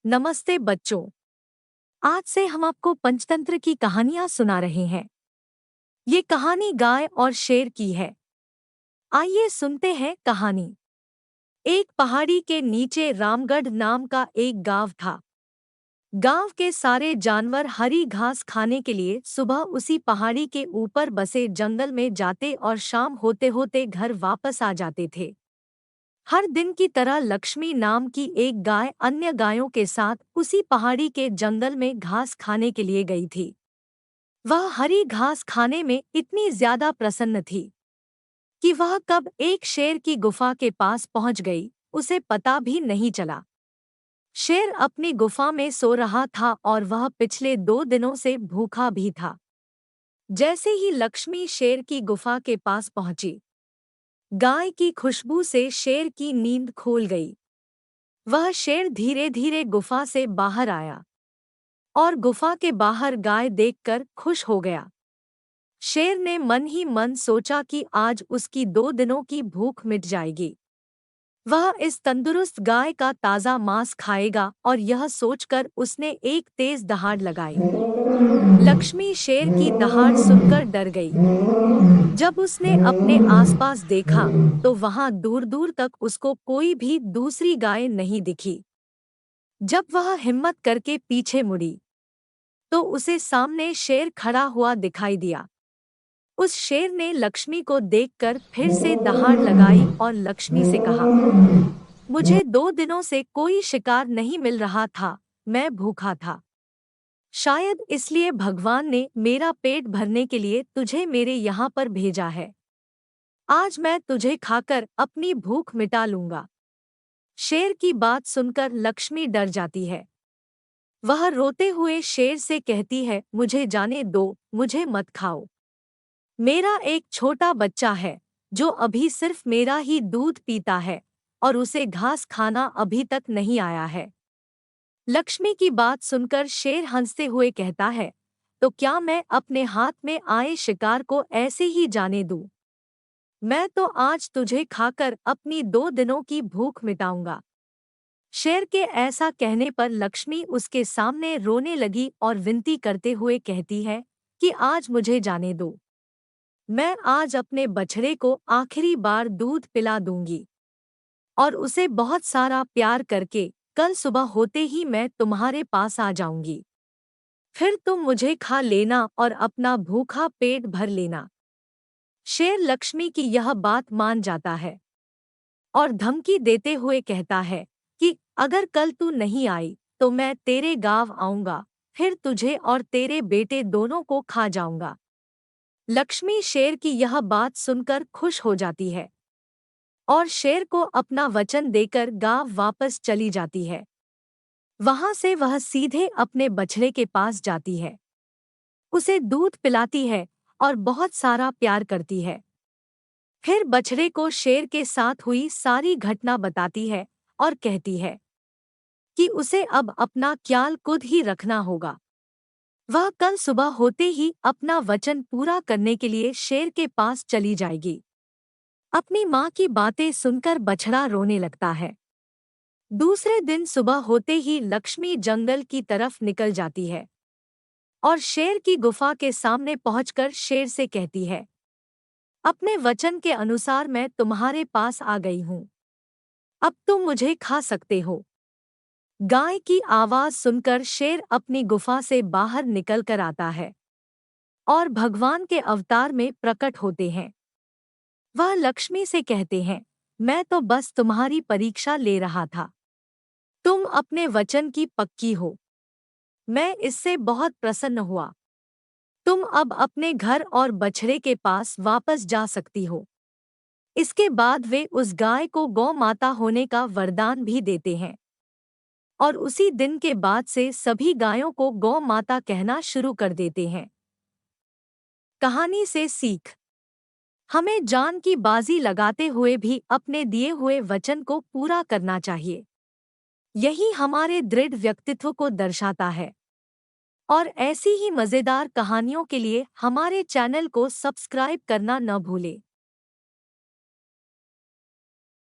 नमस्ते बच्चों। आज से हम आपको पंचतंत्र की कहानियां सुना रहे हैं। ये कहानी गाय और शेर की है। आइए सुनते हैं कहानी। एक पहाड़ी के नीचे रामगढ़ नाम का एक गांव था। गांव के सारे जानवर हरी घास खाने के लिए सुबह उसी पहाड़ी के ऊपर बसे जंगल में जाते और शाम होते होते घर वापस आ जाते थे। हर दिन की तरह लक्ष्मी नाम की एक गाय अन्य गायों के साथ उसी पहाड़ी के जंगल में घास खाने के लिए गई थी। वह हरी घास खाने में इतनी ज्यादा प्रसन्न थी कि वह कब एक शेर की गुफा के पास पहुंच गई, उसे पता भी नहीं चला। शेर अपनी गुफा में सो रहा था और वह पिछले 2 दिनों से भूखा भी था। जैसे ही लक्ष्मी शेर की गुफा के पास पहुंची, गाय की खुशबू से शेर की नींद खुल गई। वह शेर धीरे धीरे गुफा से बाहर आया और गुफा के बाहर गाय देखकर खुश हो गया। शेर ने मन ही मन सोचा कि आज उसकी 2 दिनों की भूख मिट जाएगी। वह इस तंदुरुस्त गाय का ताज़ा मांस खाएगा और यह सोचकर उसने एक तेज दहाड़ लगाई। लक्ष्मी शेर की दहाड़ सुनकर डर गई। जब उसने अपने आसपास देखा तो वहां दूर दूर तक उसको कोई भी दूसरी गाय नहीं दिखी। जब वह हिम्मत करके पीछे मुड़ी तो उसे सामने शेर खड़ा हुआ दिखाई दिया। उस शेर ने लक्ष्मी को देखकर फिर से दहाड़ लगाई और लक्ष्मी से कहा, मुझे 2 दिनों से कोई शिकार नहीं मिल रहा था, मैं भूखा था। शायद इसलिए भगवान ने मेरा पेट भरने के लिए तुझे मेरे यहाँ पर भेजा है। आज मैं तुझे खाकर अपनी भूख मिटा लूंगा। शेर की बात सुनकर लक्ष्मी डर जाती है। वह रोते हुए शेर से कहती है, मुझे जाने दो, मुझे मत खाओ। मेरा एक छोटा बच्चा है जो अभी सिर्फ मेरा ही दूध पीता है और उसे घास खाना अभी तक नहीं आया है। लक्ष्मी की बात सुनकर शेर हंसते हुए कहता है, तो क्या मैं अपने हाथ में आए शिकार को ऐसे ही जाने दूं? मैं तो आज तुझे खाकर अपनी 2 दिनों की भूख मिटाऊंगा। शेर के ऐसा कहने पर लक्ष्मी उसके सामने रोने लगी और विनती करते हुए कहती है कि आज मुझे जाने दो। मैं आज अपने बछड़े को आखिरी बार दूध पिला दूंगी और उसे बहुत सारा प्यार करके कल सुबह होते ही मैं तुम्हारे पास आ जाऊंगी। फिर तुम मुझे खा लेना और अपना भूखा पेट भर लेना। शेर लक्ष्मी की यह बात मान जाता है और धमकी देते हुए कहता है कि अगर कल तू नहीं आई तो मैं तेरे गांव आऊंगा, फिर तुझे और तेरे बेटे दोनों को खा जाऊंगा। लक्ष्मी शेर की यह बात सुनकर खुश हो जाती है और शेर को अपना वचन देकर गांव वापस चली जाती है। वहां से वह सीधे अपने बछड़े के पास जाती है, उसे दूध पिलाती है और बहुत सारा प्यार करती है। फिर बछड़े को शेर के साथ हुई सारी घटना बताती है और कहती है कि उसे अब अपना ख्याल खुद ही रखना होगा। वह कल सुबह होते ही अपना वचन पूरा करने के लिए शेर के पास चली जाएगी। अपनी माँ की बातें सुनकर बछड़ा रोने लगता है। दूसरे दिन सुबह होते ही लक्ष्मी जंगल की तरफ निकल जाती है और शेर की गुफा के सामने पहुंचकर शेर से कहती है, अपने वचन के अनुसार मैं तुम्हारे पास आ गई हूँ। अब तुम मुझे खा सकते हो। गाय की आवाज सुनकर शेर अपनी गुफा से बाहर निकल कर आता है और भगवान के अवतार में प्रकट होते हैं। वह लक्ष्मी से कहते हैं, मैं तो बस तुम्हारी परीक्षा ले रहा था। तुम अपने वचन की पक्की हो। मैं इससे बहुत प्रसन्न हुआ। तुम अब अपने घर और बछड़े के पास वापस जा सकती हो। इसके बाद वे उस गाय को गौ माता होने का वरदान भी देते हैं और उसी दिन के बाद से सभी गायों को गौ माता कहना शुरू कर देते हैं। कहानी से सीख, हमें जान की बाजी लगाते हुए भी अपने दिए हुए वचन को पूरा करना चाहिए। यही हमारे दृढ़ व्यक्तित्व को दर्शाता है। और ऐसी ही मज़ेदार कहानियों के लिए हमारे चैनल को सब्सक्राइब करना न भूलें।